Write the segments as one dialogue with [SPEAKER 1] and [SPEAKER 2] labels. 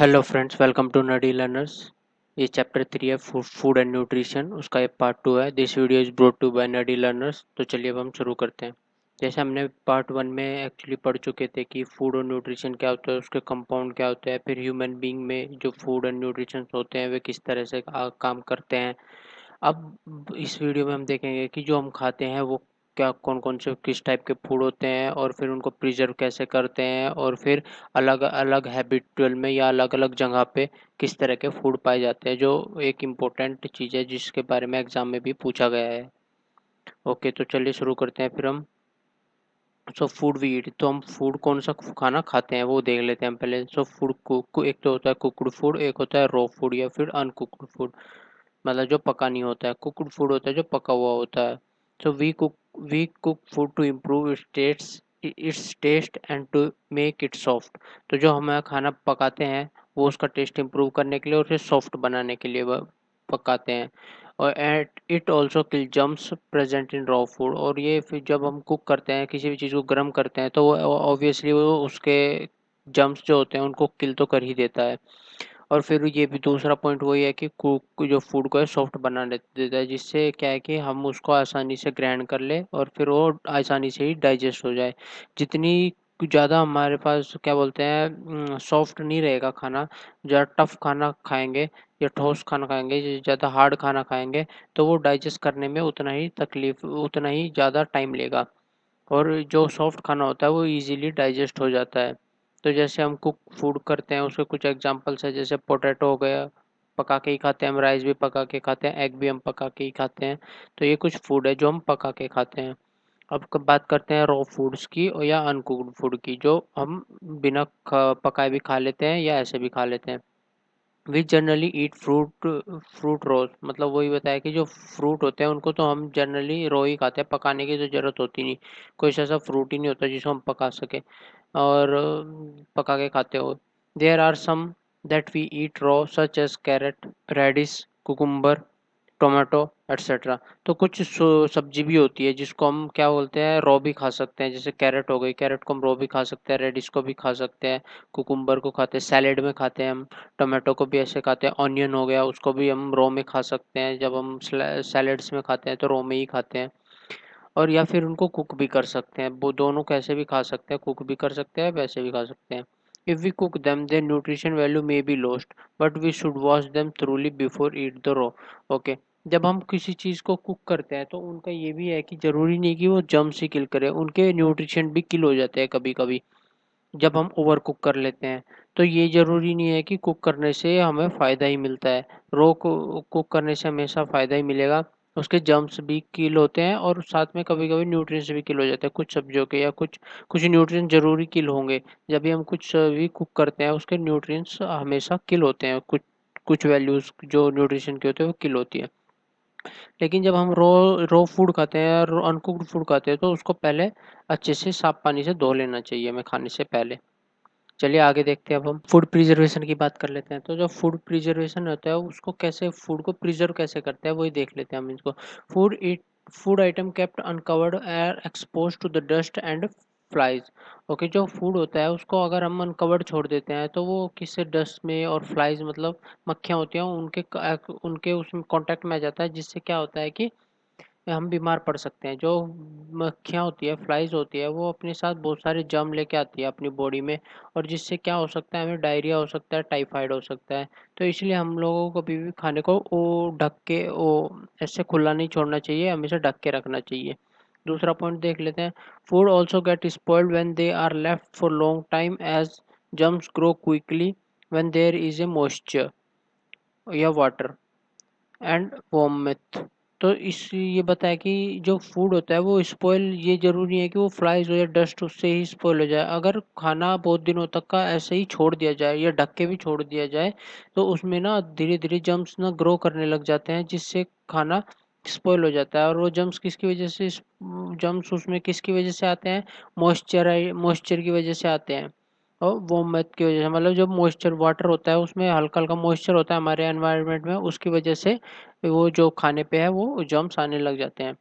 [SPEAKER 1] Hello friends, welcome to Nadi learners. ये chapter 3 है, food and nutrition. उसका ये पार्ट 2 है। This video is brought to by Nadi learners. तो चलिए अब हम शुरू करते हैं। जैसे हमने पार्ट 1 में एक्चुअली पढ़ चुके थे कि फूड और न्यूट्रिशन क्या होता है, उसके कंपाउंड क्या होते हैं, फिर ह्यूमन बीइंग में जो फूड एंड न्यूट्रिशन होते हैं वे किस तरह से काम करते हैं। अब इस वीडियो में हम देखेंगे कि जो हम खाते हैं वो क्या कौन कौन से किस टाइप के फूड होते हैं, और फिर उनको प्रिजर्व कैसे करते हैं, और फिर अलग अलग हैबिचुअल में या अलग अलग जगह पे किस तरह के फूड पाए जाते हैं, जो एक इम्पोर्टेंट चीज़ है जिसके बारे में एग्जाम में भी पूछा गया है। ओके, तो चलिए शुरू करते हैं फिर हम। सो फूड वी ईट, तो हम फूड कौन सा खाना खाते हैं वो देख लेते हैं हम पहले। सो फूड एक तो होता है कुकड फूड, एक होता है रॉ फूड या फिर अनकुकड फूड, मतलब जो पका नहीं होता है। कुकड फूड होता है जो पका हुआ होता है। So we cook food to improve its taste and to make it soft. तो जो हम खाना पकाते हैं वो उसका टेस्ट इम्प्रूव करने के लिए और उसे सॉफ्ट बनाने के लिए वह पकाते हैं। और at it also kill germs present in raw food. और ये फिर जब हम कुक करते हैं, किसी भी चीज़ को गर्म करते हैं, तो वो ऑब्वियसली वो उसके जम्स जो होते हैं उनको किल तो कर ही देता है। और फिर ये भी दूसरा पॉइंट वही है कि कुक जो फूड को है सॉफ्ट बना देता है, जिससे क्या है कि हम उसको आसानी से ग्राइंड कर ले और फिर वो आसानी से ही डाइजेस्ट हो जाए। जितनी ज़्यादा हमारे पास क्या बोलते हैं सॉफ्ट नहीं रहेगा खाना, ज़्यादा टफ खाना खाएंगे या ठोस खाना खाएंगे, ज़्यादा हार्ड खाना खाएंगे, तो वो डाइजेस्ट करने में उतना ही ज़्यादा टाइम लेगा। और जो सॉफ्ट खाना होता है वो इजीली डाइजेस्ट हो जाता है। तो जैसे हम कुक फूड करते हैं उसके कुछ एग्जांपल्स है, जैसे पोटैटो हो गया, पका के ही खाते हैं हम। राइस भी पका के खाते हैं, एग भी हम पका के ही खाते हैं। तो ये कुछ फूड है जो हम पका के खाते हैं। अब बात करते हैं रॉ फूड्स की और या अनकुक्ड फूड की, जो हम बिना पकाए भी खा लेते हैं या ऐसे भी खा लेते हैं। वी जनरली ईट फ्रूट रोज, मतलब वही बताया कि जो फ्रूट होते हैं उनको तो हम जनरली रो ही खाते हैं, पकाने की तो ज़रूरत होती नहीं। कोई ऐसा फ्रूट ही नहीं होता जिसको हम पका सके और पका के खाते हो। There are some that we eat raw such as carrot, radish, cucumber, tomato etcetera. तो कुछ सब्जी भी होती है जिसको हम क्या बोलते हैं रॉ भी खा सकते हैं, जैसे कैरेट हो गई, कैरेट को हम रॉ भी खा सकते हैं, रेडिश को भी खा सकते हैं, कुकुम्बर को खाते हैं, सैलेड में खाते हैं हम, टोमेटो को भी ऐसे खाते हैं, ऑनियन हो गया उसको भी हम रॉ में खा सकते हैं, जब हम सैलेड्स में खाते हैं तो रॉ में ही खाते हैं। और या फिर उनको कुक भी कर सकते हैं, वो दोनों कैसे भी खा सकते हैं, कुक भी कर सकते हैं वैसे भी खा सकते हैं। If we cook them their nutrition value may be lost, but we should wash them thoroughly before eat the raw. Okay, जब हम किसी चीज़ को कुक करते हैं तो उनका ये भी है कि ज़रूरी नहीं कि वो जम्स ही किल करे, उनके न्यूट्रिशन भी किल हो जाते हैं कभी कभी जब हम ओवर कुक कर लेते हैं। तो ये ज़रूरी नहीं है कि कुक करने से हमें फ़ायदा ही मिलता है। रो को कुक करने से हमेशा फ़ायदा ही मिलेगा। उसके जर्म्स भी किल होते हैं और साथ में कभी-कभी न्यूट्रिएंट्स भी किल हो जाते हैं कुछ सब्जियों के, या कुछ कुछ न्यूट्रिएंट्स ज़रूरी किल होंगे। जब भी हम कुछ भी कुक करते हैं उसके न्यूट्रिएंट्स हमेशा किल होते हैं। कुछ कुछ वैल्यूज़ जो न्यूट्रिशन की होती है वो किल होती है। लेकिन जब हम रो रो फूड खाते हैं और अनकुक्ड फूड खाते हैं तो उसको पहले अच्छे से साफ पानी से धो लेना चाहिए हमें खाने से पहले। चलिए आगे देखते हैं। अब हम फूड प्रिजर्वेशन की बात कर लेते हैं। तो जो फूड प्रिजर्वेशन होता है उसको कैसे, फूड को प्रिजर्व कैसे करते हैं वही देख लेते हैं हम इसको। Food it food item kept uncovered or expose to the dust and flies. Okay, जो फूड होता है उसको अगर हम अनकवर्ड छोड़ देते हैं तो वो किससे डस्ट में और फ्लाइज मतलब मक्खियाँ होती हैं उनके उसमें कांटेक्ट में आ जाता है, जिससे क्या होता है कि हम बीमार पड़ सकते हैं। जो मक्खियाँ होती है, फ्लाइज होती है, वो अपने साथ बहुत सारे जर्म लेके आती है अपनी बॉडी में, और जिससे क्या हो सकता है, हमें डायरिया हो सकता है, टाइफाइड हो सकता है। तो इसलिए हम लोगों को कभी भी खाने को वो ढक के वो ऐसे खुला नहीं छोड़ना चाहिए, हमेशा ढक के रखना चाहिए। दूसरा पॉइंट देख लेते हैं। Food also get spoiled when they are left for long time as germs grow quickly when there is a moisture या वाटर एंड वोमिट। तो इस ये बताया कि जो फूड होता है वो स्पॉइल, ये जरूरी नहीं है कि वो फ्लाइज हो या डस्ट उससे ही स्पॉइल हो जाए। अगर खाना बहुत दिनों तक का ऐसे ही छोड़ दिया जाए या ढक के भी छोड़ दिया जाए तो उसमें ना धीरे धीरे जम्स ना ग्रो करने लग जाते हैं, जिससे खाना स्पॉइल हो जाता है। और वो जम्स किसकी वजह से, जम्स उसमें किसकी वजह से आते हैं, मॉइस्चर की वजह से आते हैं। और वोमिट की वजह से, मतलब जो मॉइस्चर वाटर होता है उसमें हल्का हल्का मॉइस्चर होता है हमारे एनवायरनमेंट में, उसकी वजह से वो जो खाने पे है वो जर्म्स आने लग जाते हैं।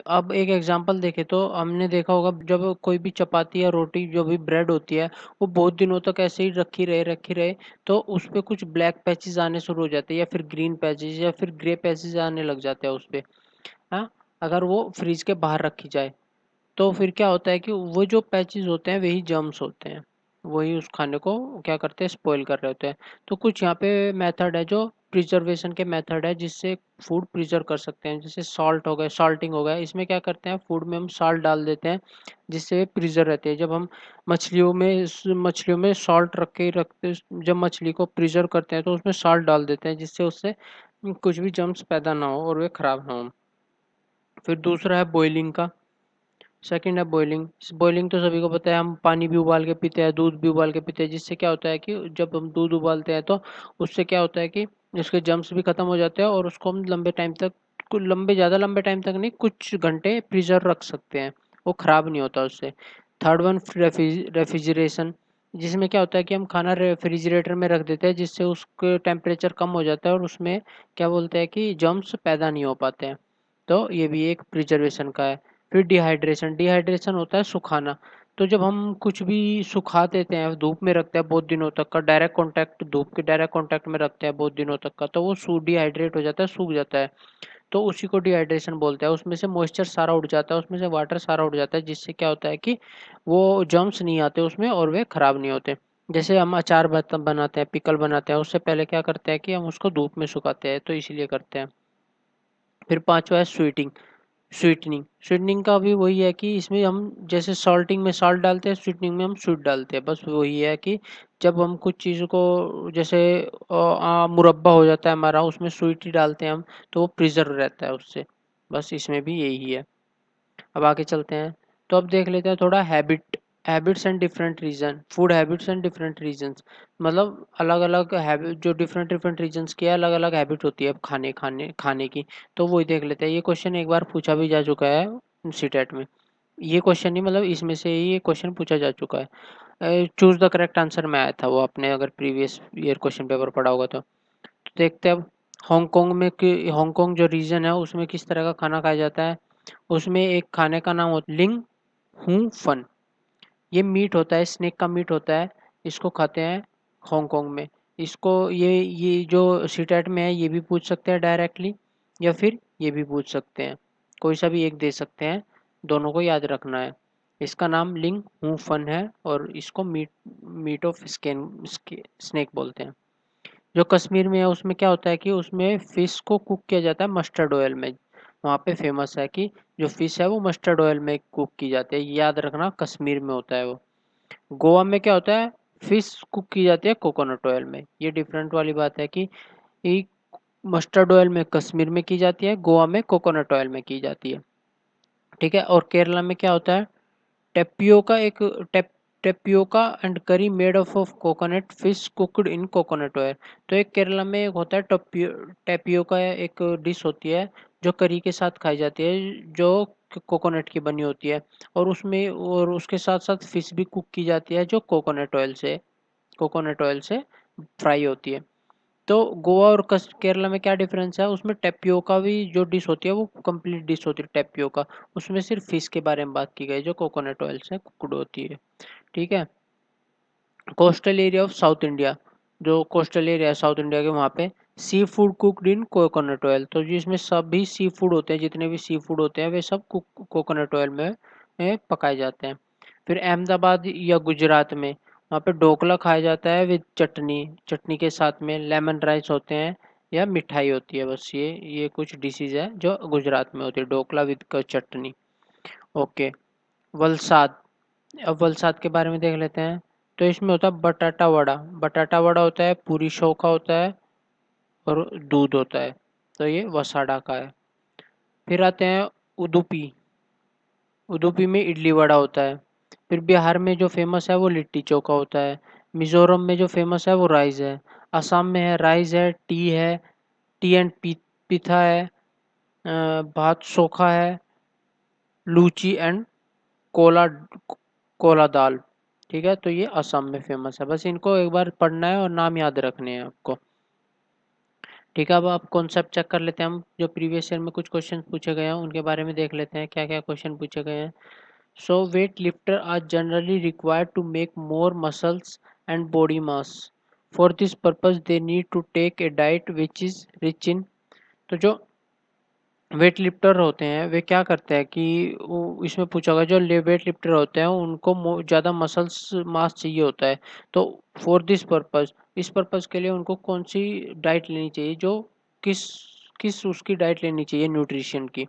[SPEAKER 1] अब एक एग्जांपल देखें तो हमने देखा होगा जब कोई भी चपाती या रोटी जो भी ब्रेड होती है वो बहुत दिनों तक ऐसे ही रखी रहे तो उस पे कुछ ब्लैक पैचेस आने शुरू हो जाते हैं या फिर ग्रीन पैचेस या फिर ग्रे पैचेस आने लग जाते हैं उस पे। हाँ, अगर वो फ्रिज के बाहर रखी जाए तो फिर क्या होता है कि वो जो पैचेस होते हैं वही जर्म्स होते हैं, वही उस खाने को क्या करते हैं, स्पॉइल कर रहे होते हैं। तो कुछ यहाँ पे मेथड है जो प्रिजर्वेशन के मेथड है जिससे फूड प्रिजर्व कर सकते हैं, जैसे सॉल्ट हो गया, सॉल्टिंग हो गया। इसमें क्या करते हैं, फूड में हम सॉल्ट डाल देते हैं जिससे वे प्रिजर्व रहते हैं। जब हम मछलियों में सॉल्ट रख के ही रखते, जब मछली को प्रिजर्व करते हैं तो उसमें सॉल्ट डाल देते हैं जिससे उससे कुछ भी जर्म्स पैदा ना हो और वे खराब ना हो। फिर दूसरा है बॉइलिंग का। सेकंड है बॉइलिंग। बॉइलिंग तो सभी को पता है, हम पानी भी उबाल के पीते हैं, दूध भी उबाल के पीते हैं, जिससे क्या होता है कि जब हम दूध उबालते हैं तो उससे क्या होता है कि उसके जर्म्स भी खत्म हो जाते हैं और उसको हम लंबे टाइम तक, ज़्यादा लंबे टाइम तक नहीं, कुछ घंटे प्रिजर्व रख सकते हैं, वो खराब नहीं होता उससे। थर्ड वन रेफ्रिजरेशन, जिसमें क्या होता है कि हम खाना रेफ्रिजरेटर में रख देते हैं जिससे उसके टेम्परेचर कम हो जाता है और उसमें क्या बोलते हैं कि जर्म्स पैदा नहीं हो पाते हैं। तो ये भी एक प्रिजर्वेशन का है। फिर डिहाइड्रेशन, डिहाइड्रेशन होता है सुखाना। तो जब हम कुछ भी सुखा देते हैं, धूप में रखते हैं बहुत दिनों तक का, डायरेक्ट कांटेक्ट, धूप के डायरेक्ट कांटेक्ट में रखते हैं बहुत दिनों तक का, तो वो डिहाइड्रेट हो जाता है, सूख जाता है। तो उसी को डिहाइड्रेशन बोलते हैं। उसमें से मॉइस्चर सारा उड़ जाता है, उसमें से वाटर सारा उड़ जाता है, जिससे क्या होता है कि वो जर्म्स नहीं आते उसमें और वे खराब नहीं होते। जैसे हम अचार बनाते हैं, पिकल बनाते हैं, उससे पहले क्या करते हैं कि हम उसको धूप में सुखाते हैं, तो इसीलिए करते हैं। फिर पांचवा है स्वीटनिंग। स्वीटनिंग का भी वही है कि इसमें हम जैसे सॉल्टिंग में सॉल्ट डालते हैं, स्वीटनिंग में हम स्वीट डालते हैं। बस वही है कि जब हम कुछ चीज़ों को जैसे मुरब्बा हो जाता है हमारा, उसमें स्वीट ही डालते हैं हम, तो वो प्रिजर्व रहता है उससे। बस इसमें भी यही है। अब आगे चलते हैं, तो अब देख लेते हैं थोड़ा habits and different region, food habits and different regions. मतलब अलग अलग हैबिट, जो डिफरेंट डिफरेंट रीजन्स की अलग अलग हैबिट होती है खाने खाने खाने की। तो वही देख लेते हैं। ये क्वेश्चन एक बार पूछा भी जा चुका है सीटेट में। ये क्वेश्चन नहीं, मतलब इसमें से ही ये क्वेश्चन पूछा जा चुका है। चूज द करेक्ट आंसर में आया था वो, आपने अगर प्रीवियस ईयर क्वेश्चन पेपर पढ़ा होगा तो देखते हैं अब। हांगकांग जो रीजन है उसमें किस तरह का खाना खाया जाता है। उसमें एक खाने का नाम होता है लिंग हूँ फन। ये मीट होता है, स्नेक का मीट होता है। इसको खाते हैं हांगकांग में। इसको ये जो सीटेट में है ये भी पूछ सकते हैं डायरेक्टली, या फिर ये भी पूछ सकते हैं, कोई सा भी एक दे सकते हैं, दोनों को याद रखना है। इसका नाम लिंग हूँ फन है और इसको मीट ऑफ स्नेक बोलते हैं। जो कश्मीर में है उसमें क्या होता है कि उसमें फिश को कुक किया जाता है मस्टर्ड ऑयल में। वहाँ पे फेमस है कि जो फिश है वो मस्टर्ड ऑयल में कुक की जाती है, याद रखना, कश्मीर में होता है वो। गोवा में क्या होता है, फिश कुक की जाती है कोकोनट ऑयल में। ये डिफरेंट वाली बात है कि ये मस्टर्ड ऑयल में कश्मीर में की जाती है, गोवा में कोकोनट ऑयल में की जाती है। ठीक है। और केरला में क्या होता है, टेपियोका एक टेप टेपियोका एंड करी made of coconut fish cooked in coconut oil. तो एक केरला में एक होता है टेपियोका, एक डिश होती है जो करी के साथ खाई जाती है, जो कोकोनट की बनी होती है। और उसके साथ साथ फिश भी कुक की जाती है जो कोकोनट ऑयल से फ्राई होती है। तो गोवा और केरला में क्या डिफरेंस है, उसमें टेपियोका भी जो डिश होती है वो कंप्लीट डिश होती है टेपियोका। उसमें सिर्फ फिश के बारे में बात की गई जो कोकोनट ऑयल से कुकड होती है। ठीक है। Coastal area of South India, जो कोस्टल एरिया है साउथ इंडिया के, वहाँ पे seafood cooked in coconut oil. तो जिसमें सभी सी फूड होते हैं, जितने भी सी फूड होते हैं वे सब कोकोनट ऑयल में पकाए जाते हैं। फिर अहमदाबाद या गुजरात में, वहाँ पे ढोकला खाया जाता है विद चटनी, चटनी के साथ में लेमन राइस होते हैं या मिठाई होती है। बस ये कुछ डिशेज है जो गुजरात में होती है, dhokla with chutney. Okay. Valsad, अब वलसाद के बारे में देख लेते हैं। तो इसमें होता है बटाटा वड़ा। बटाटा वड़ा होता है, पूरी शौखा होता है और दूध होता है। तो ये वसाड़ा का है। फिर आते हैं उडुपी। उडुपी में इडली वड़ा होता है। फिर बिहार में जो फेमस है वो लिट्टी चोखा होता है। मिजोरम में जो फेमस है वो राइस है। असम में है राइस है, टी एंड पिथा है, भात चोखा है, लूची एंड कोला कोला दाल। ठीक है। तो ये असम में फेमस है। बस इनको एक बार पढ़ना है और नाम याद रखने हैं आपको। ठीक है, अब आप कॉन्सेप्ट चेक कर लेते हैं हम। जो प्रीवियस ईयर में कुछ क्वेश्चन पूछे गए हैं उनके बारे में देख लेते हैं क्या क्या क्वेश्चन पूछे गए हैं। So weight lifter are generally required to make more muscles and body mass. For this purpose they need to take a diet which is rich in. तो जो वेट लिफ्टर होते हैं वे क्या करते हैं कि इसमें पूछा होगा जो वेट लिफ्टर होते हैं उनको ज़्यादा मसल्स मास चाहिए होता है। तो फॉर दिस पर्पस, इस पर्पस के लिए उनको कौन सी डाइट लेनी चाहिए, जो किस किस उसकी डाइट लेनी चाहिए न्यूट्रिशन की।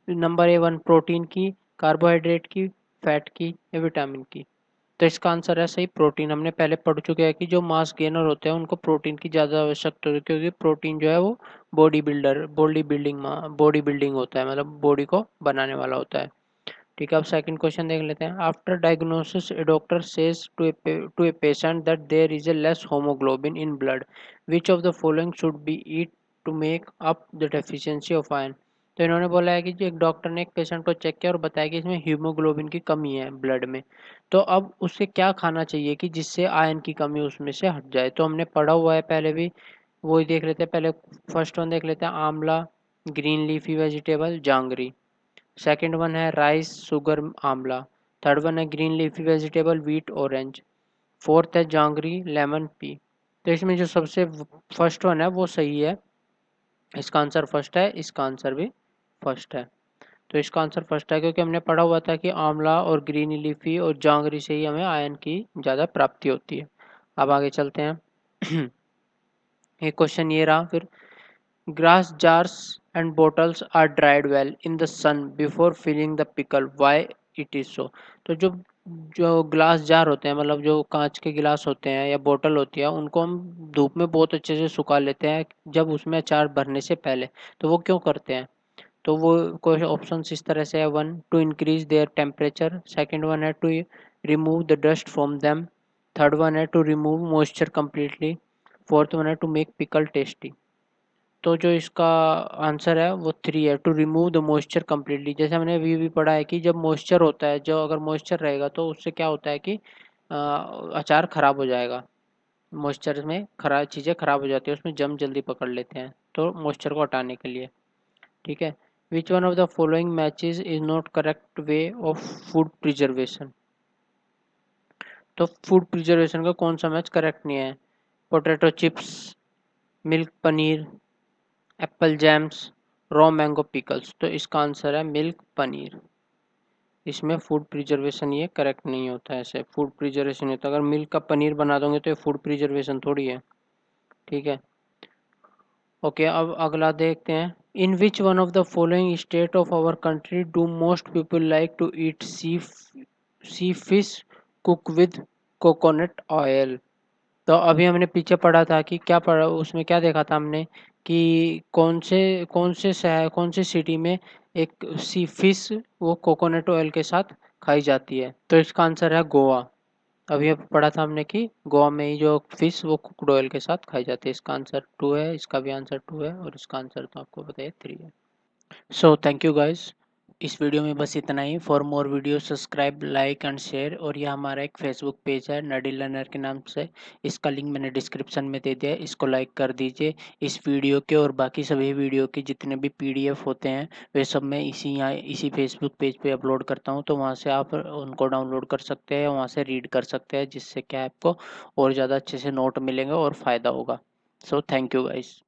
[SPEAKER 1] नंबर A 1 प्रोटीन की, कार्बोहाइड्रेट की, फैट की या विटामिन की। तो इसका आंसर है सही प्रोटीन। हमने पहले पढ़ चुके हैं कि जो मास गेनर होते हैं उनको प्रोटीन की ज़्यादा आवश्यकता होती है, क्योंकि प्रोटीन जो है वो बॉडी बिल्डिंग होता है, मतलब बॉडी को बनाने वाला होता है। ठीक है, अब सेकंड क्वेश्चन देख लेते हैं। After diagnosis a doctor says to a patient that there is a less haemoglobin in blood, which of the following should be eat to make up the deficiency of iron. तो इन्होंने बोला है कि जो एक डॉक्टर ने एक patient को चेक किया और बताया कि इसमें हीमोग्लोबिन की कमी है ब्लड में। तो अब उसे क्या खाना चाहिए कि जिससे आयरन की कमी उसमें से हट जाए। तो हमने पढ़ा हुआ है पहले भी, वही देख लेते हैं। पहले फर्स्ट वन देख लेते हैं, आंवला, green leafy vegetable, jaggery. Second one है राइस, शुगर, आंवला। थर्ड वन है green leafy vegetable, wheat, orange. Fourth है जांगरी, लेमन, पी। तो इसमें जो सबसे फर्स्ट वन है वो सही है। इसका आंसर फर्स्ट है, इसका आंसर भी फर्स्ट है। तो इसका आंसर फर्स्ट है क्योंकि हमने पढ़ा हुआ था कि आंवला और ग्रीन लीफी और जांगरी से ही हमें आयरन की ज़्यादा प्राप्ति होती है। अब आगे चलते हैं। एक क्वेश्चन ये रहा फिर। Glass jars and bottles are dried well in the sun before filling the pickle, why it is so. तो जो जो ग्लास जार होते हैं, मतलब जो कांच के गिलास होते हैं या बोतल होती है, उनको हम धूप में बहुत अच्छे से सुखा लेते हैं जब उसमें अचार भरने से पहले। तो वो क्यों करते हैं? तो वो कोई ऑप्शन इस तरह से है। One, to increase their temperature. Second one है to remove the dust from them. Third one है to remove moisture completely. Fourth one है टू मेक पिकल टेस्टी। तो जो इसका आंसर है वो थ्री है, to remove the moisture completely. जैसे हमने अभी भी पढ़ा है कि जब मॉइस्चर होता है, जो अगर मॉइस्चर रहेगा तो उससे क्या होता है कि अचार खराब हो जाएगा। मॉइस्चर में खराब चीज़ें खराब हो जाती है, उसमें जम जल्दी पकड़ लेते हैं, तो मॉइस्चर को हटाने के लिए। ठीक है। Which one of the following matches is not correct way of food preservation. तो फूड प्रिजर्वेशन का कौन सा मैच करेक्ट नहीं है? Potato chips, milk paneer, apple jams, raw mango pickles. तो इसका आंसर है मिल्क पनीर। इसमें फूड प्रिजर्वेशन ये करेक्ट नहीं होता है, ऐसे फूड प्रिजर्वेशन नहीं होता। अगर मिल्क का पनीर बना दोगे तो ये फूड प्रिजर्वेशन थोड़ी है। ठीक है। ओके, अब अगला देखते हैं। In which one of the following state of our country do most people like to eat sea fish cook with coconut oil. तो अभी हमने पीछे पढ़ा था कि क्या पढ़ा, उसमें क्या देखा था हमने कि कौन से शहर, कौन सी सिटी में एक सी फिश वो कोकोनट ऑयल के साथ खाई जाती है। तो इसका आंसर है गोवा। अभी अब पढ़ा था हमने कि गोवा में ही जो फिश वो कुकड ऑयल के साथ खाई जाती है। इसका आंसर टू है, इसका भी आंसर टू है और इसका आंसर तो आपको बताइए थ्री है। So thank you guys. इस वीडियो में बस इतना ही। For more video subscribe, like and share. और यह हमारा एक फेसबुक पेज है नडी लर्नर के नाम से, इसका लिंक मैंने डिस्क्रिप्शन में दे दिया है, इसको लाइक कर दीजिए। इस वीडियो के और बाकी सभी वीडियो के जितने भी PDF होते हैं वे सब मैं इसी फेसबुक पेज पे अपलोड करता हूँ, तो वहाँ से आप उनको डाउनलोड कर सकते हैं, वहाँ से रीड कर सकते हैं, जिससे क्या आपको और ज़्यादा अच्छे से नोट मिलेंगे और फ़ायदा होगा। सो थैंक यू गाइस।